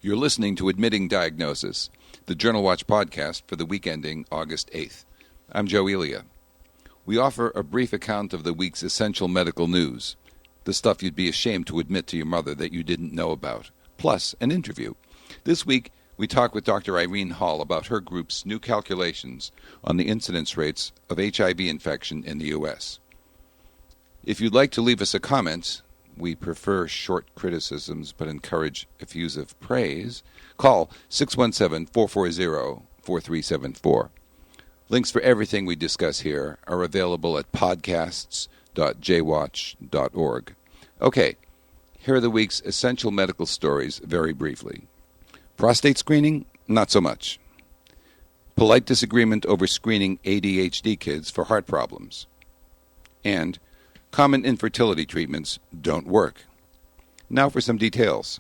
You're listening to Admitting Diagnosis, the Journal Watch podcast for the week ending August 8th. I'm Joe Elia. We offer a brief account of the week's essential medical news, the stuff you'd be ashamed to admit to your mother that you didn't know about, plus an interview. This week, we talk with Dr. Irene Hall about her group's new calculations on the incidence rates of HIV infection in the U.S. If you'd like to leave us a comment, we prefer short criticisms but encourage effusive praise, call 617-440-4374. Links for everything we discuss here are available at podcasts.jwatch.org. Okay, here are the week's essential medical stories very briefly. Prostate screening? Not so much. Polite disagreement over screening ADHD kids for heart problems. And common infertility treatments don't work. Now for some details.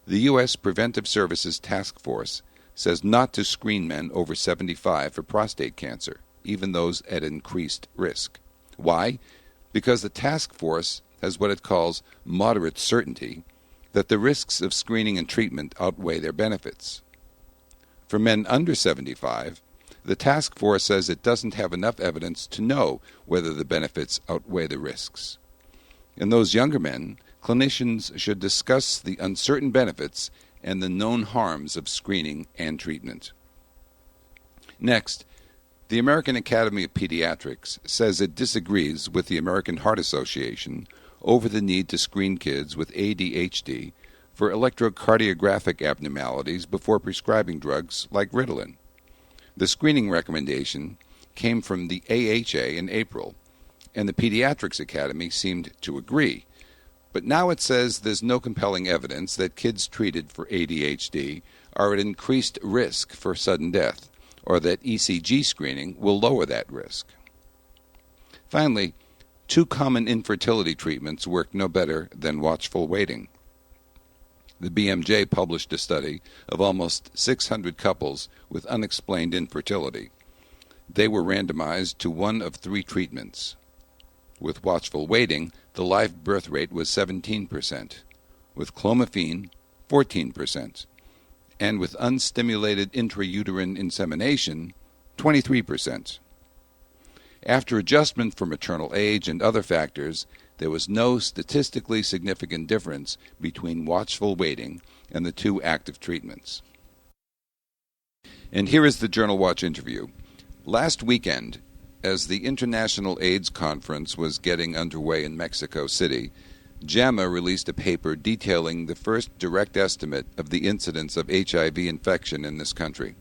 The U.S. Preventive Services Task Force says not to screen men over 75 for prostate cancer, even those at increased risk. Why? Because the task force has what it calls moderate certainty that the risks of screening and treatment outweigh their benefits. For men under 75, the task force says it doesn't have enough evidence to know whether the benefits outweigh the risks. In those younger men, clinicians should discuss the uncertain benefits and the known harms of screening and treatment. Next, the American Academy of Pediatrics says it disagrees with the American Heart Association over the need to screen kids with ADHD for electrocardiographic abnormalities before prescribing drugs like Ritalin. The screening recommendation came from the AHA in April, and the Pediatrics Academy seemed to agree. But now it says there's no compelling evidence that kids treated for ADHD are at increased risk for sudden death, or that ECG screening will lower that risk. Finally, two common infertility treatments work no better than watchful waiting. The BMJ published a study of almost 600 couples with unexplained infertility. They were randomized to one of three treatments. With watchful waiting, the live birth rate was 17%, with clomiphene, 14%, and with unstimulated intrauterine insemination, 23%. After adjustment for maternal age and other factors, there was no statistically significant difference between watchful waiting and the two active treatments. And here is the Journal Watch interview. Last weekend, as the International AIDS Conference was getting underway in Mexico City, JAMA released a paper detailing the first direct estimate of the incidence of HIV infection in this country.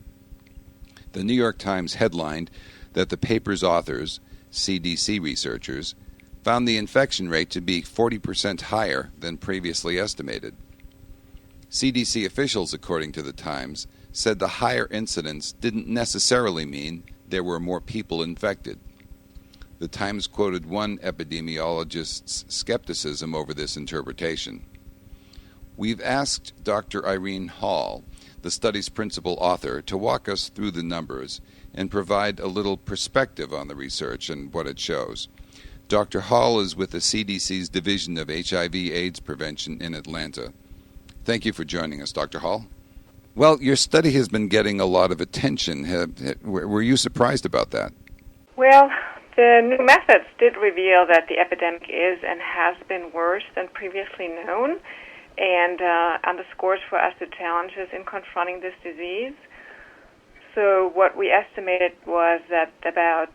The New York Times headlined that the paper's authors, CDC researchers, found the infection rate to be 40% higher than previously estimated. CDC officials, according to the Times, said the higher incidence didn't necessarily mean there were more people infected. The Times quoted one epidemiologist's skepticism over this interpretation. We've asked Dr. Irene Hall, the study's principal author, to walk us through the numbers and provide a little perspective on the research and what it shows. Dr. Hall is with the CDC's Division of HIV/AIDS Prevention in Atlanta. Thank you for joining us, Dr. Hall. Well, your study has been getting a lot of attention. Were you surprised about that? Well, the new methods did reveal that the epidemic is and has been worse than previously known, and underscores for us the challenges in confronting this disease. So what we estimated was that about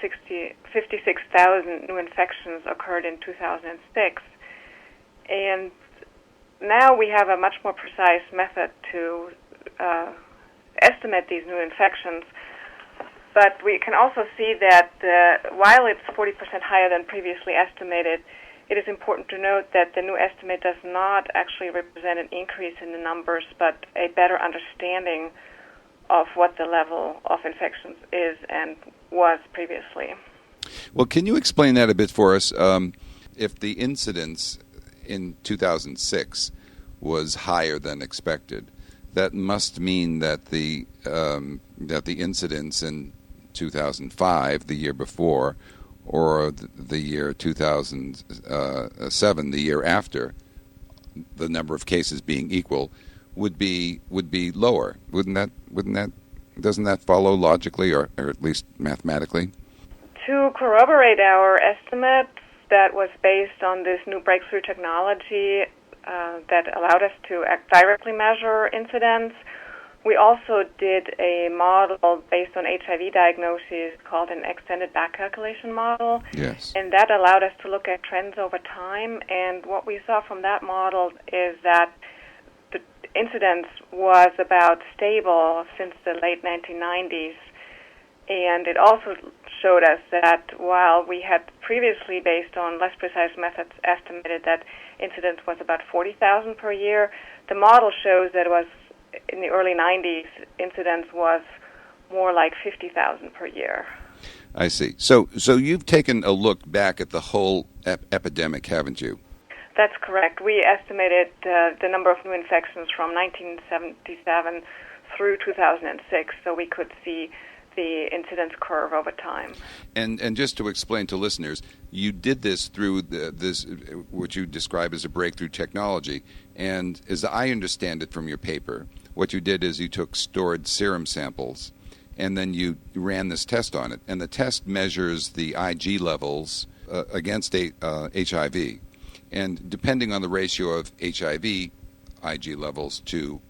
56,000 new infections occurred in 2006. And now we have a much more precise method to estimate these new infections. But we can also see that while it's 40% higher than previously estimated, it is important to note that the new estimate does not actually represent an increase in the numbers, but a better understanding of what the level of infections is and was previously. Well, can you explain that a bit for us? If the incidence in 2006 was higher than expected, that must mean that the incidence in 2005, the year before, or the year 2007, the year after, the number of cases being equal, would be lower. Doesn't that follow logically or at least mathematically? To corroborate our estimates, that was based on this new breakthrough technology that allowed us to directly measure incidence. We also did a model based on HIV diagnoses called an extended back calculation model. Yes. And that allowed us to look at trends over time. And what we saw from that model is that the incidence was about stable since the late 1990s. And it also showed us that while we had previously, based on less precise methods, estimated that incidence was about 40,000 per year, the model shows that it was in the early 90s, incidence was more like 50,000 per year. I see. So you've taken a look back at the whole epidemic, haven't you? That's correct. We estimated the number of new infections from 1977 through 2006, so we could see the incidence curve over time. And just to explain to listeners, you did this through this what you describe as a breakthrough technology. And as I understand it from your paper, what you did is you took stored serum samples and then you ran this test on it. And the test measures the IG levels against HIV. And depending on the ratio of HIV IG levels to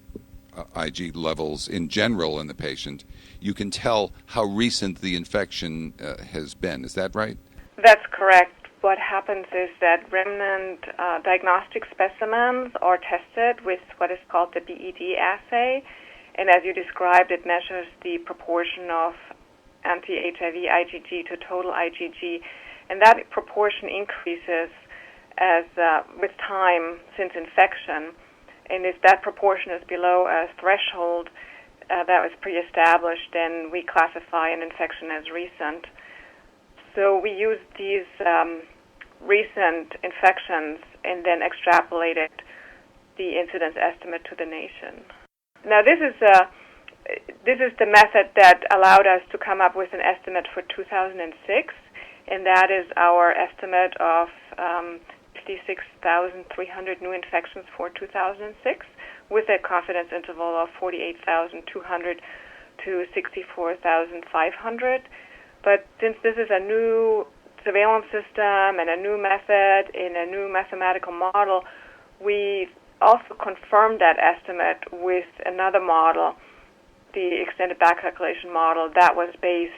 IG levels in general in the patient, you can tell how recent the infection has been. Is that right? That's correct. What happens is that remnant diagnostic specimens are tested with what is called the BED assay. And as you described, it measures the proportion of anti-HIV IgG to total IgG. And that proportion increases as with time since infection. And if that proportion is below a threshold that was pre-established, then we classify an infection as recent. So we use these recent infections and then extrapolated the incidence estimate to the nation. Now this is the method that allowed us to come up with an estimate for 2006, and that is our estimate of 56,300 new infections for 2006, with a confidence interval of 48,200 to 64,500. But since this is a new surveillance system and a new method in a new mathematical model, we also confirmed that estimate with another model, the extended back calculation model, that was based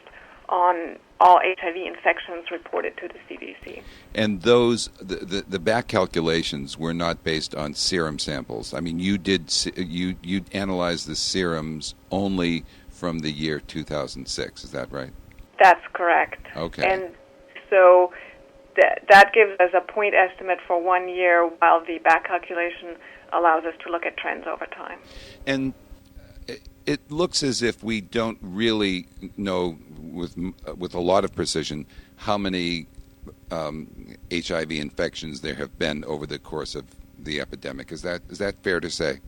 on all HIV infections reported to the CDC. And those, the back calculations were not based on serum samples. I mean, you analyzed the serums only from the year 2006. Is that right? That's correct. Okay. And so that gives us a point estimate for 1 year, while the back calculation allows us to look at trends over time. And it looks as if we don't really know with a lot of precision how many HIV infections there have been over the course of the epidemic. Is that fair to say?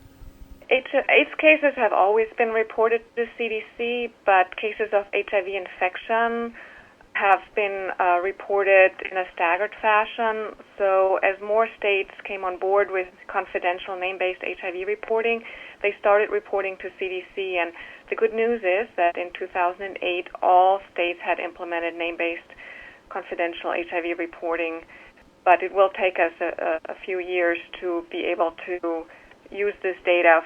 AIDS cases have always been reported to the CDC, but cases of HIV infection have been reported in a staggered fashion. So as more states came on board with confidential name-based HIV reporting, they started reporting to CDC. And the good news is that in 2008, all states had implemented name-based confidential HIV reporting. But it will take us a few years to be able to use this data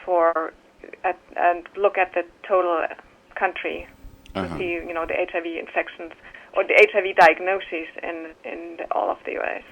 and look at the total country to see, the HIV infections or the HIV diagnoses in all of the U.S.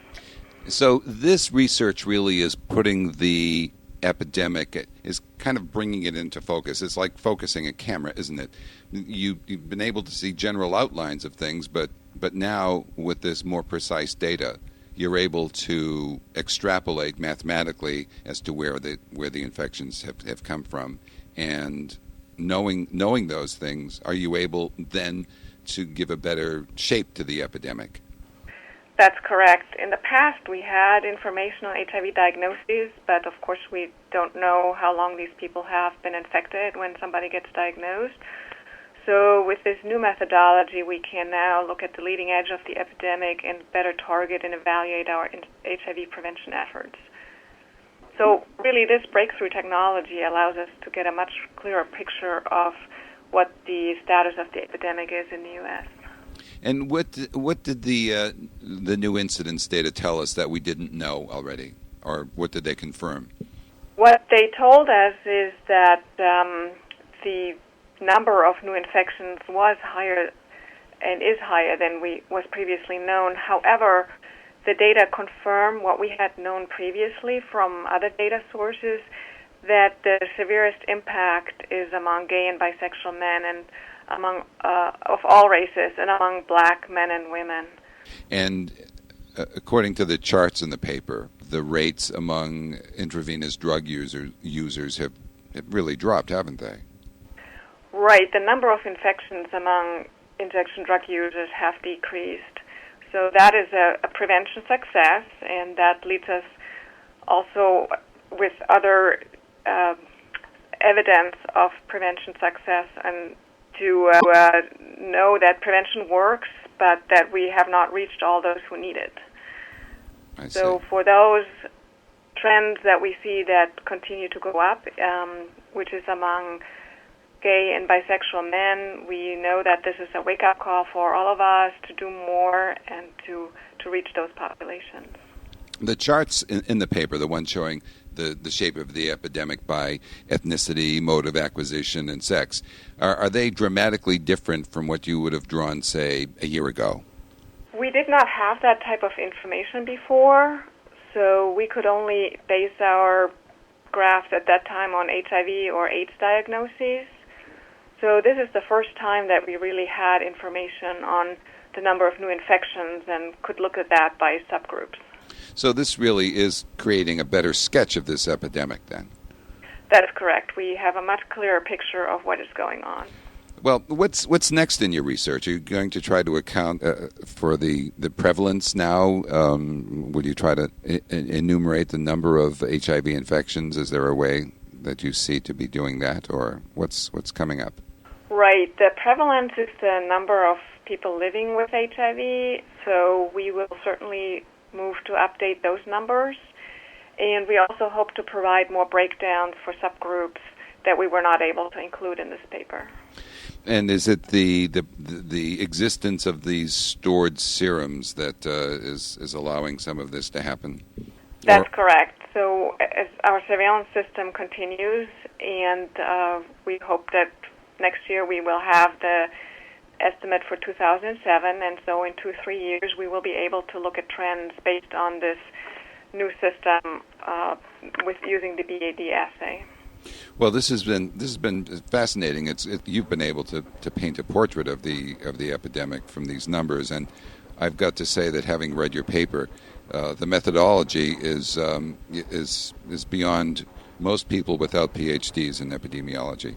So this research really is putting the epidemic, is kind of bringing it into focus. It's like focusing a camera, isn't it? You've been able to see general outlines of things, but now with this more precise data, you're able to extrapolate mathematically as to where the infections have come from. And knowing those things, are you able then to give a better shape to the epidemic? That's correct. In the past, we had information on HIV diagnoses, but of course we don't know how long these people have been infected when somebody gets diagnosed. So with this new methodology, we can now look at the leading edge of the epidemic and better target and evaluate our HIV prevention efforts. So really this breakthrough technology allows us to get a much clearer picture of what the status of the epidemic is in the U.S. And what did the new incidence data tell us that we didn't know already, or what did they confirm? What they told us is that the number of new infections was higher and is higher than was previously known. However, the data confirm what we had known previously from other data sources, that the severest impact is among gay and bisexual men and among of all races and among black men and women. And according to the charts in the paper, the rates among intravenous drug users have really dropped, haven't they? Right. The number of infections among injection drug users have decreased. So that is a prevention success, and that leads us also with other evidence of prevention success, and to know that prevention works, but that we have not reached all those who need it. So for those trends that we see that continue to go up, which is among gay and bisexual men, we know that this is a wake-up call for all of us to do more and to reach those populations. The charts in the paper, the one showing the shape of the epidemic by ethnicity, mode of acquisition, and sex, are they dramatically different from what you would have drawn, say, a year ago? We did not have that type of information before, so we could only base our graphs at that time on HIV or AIDS diagnoses. So this is the first time that we really had information on the number of new infections and could look at that by subgroups. So this really is creating a better sketch of this epidemic, then? That is correct. We have a much clearer picture of what is going on. Well, what's next in your research? Are you going to try to account for the prevalence now? Will you try to enumerate the number of HIV infections? Is there a way that you see to be doing that, or what's coming up? Right. The prevalence is the number of people living with HIV, so we will certainly move to update those numbers. And we also hope to provide more breakdowns for subgroups that we were not able to include in this paper. And is it the existence of these stored serums that is allowing some of this to happen? That's correct. So as our surveillance system continues, and we hope that next year we will have the estimate for 2007, and so in 2-3 years we will be able to look at trends based on this new system with using the BAD assay. Well, this has been fascinating. You've been able to paint a portrait of the epidemic from these numbers, and I've got to say that having read your paper, the methodology is beyond most people without PhDs in epidemiology.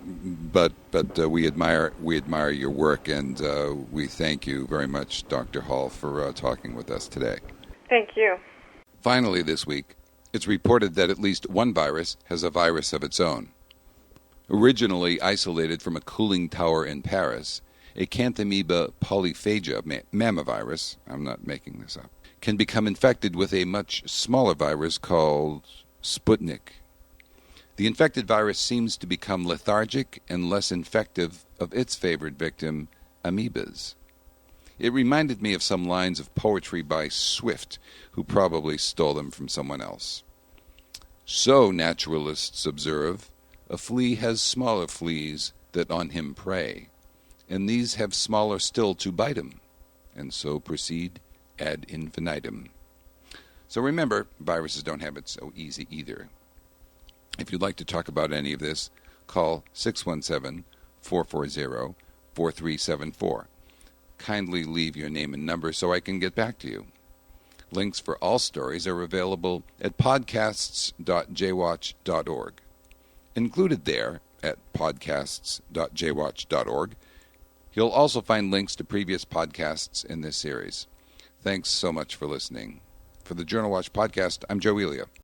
But we admire your work, and we thank you very much, Dr. Hall, for talking with us today. Thank you. Finally, this week, it's reported that at least one virus has a virus of its own. Originally isolated from a cooling tower in Paris, Acanthamoeba polyphaga mamavirus, I'm not making this up, can become infected with a much smaller virus called Sputnik. The infected virus seems to become lethargic and less infective of its favored victim, amoebas. It reminded me of some lines of poetry by Swift, who probably stole them from someone else. So, naturalists observe, a flea has smaller fleas that on him prey, and these have smaller still to bite him, and so proceed ad infinitum. So remember, viruses don't have it so easy either. If you'd like to talk about any of this, call 617-440-4374. Kindly leave your name and number so I can get back to you. Links for all stories are available at podcasts.jwatch.org. Included there at podcasts.jwatch.org, you'll also find links to previous podcasts in this series. Thanks so much for listening. For the Journal Watch podcast, I'm Joe Elia.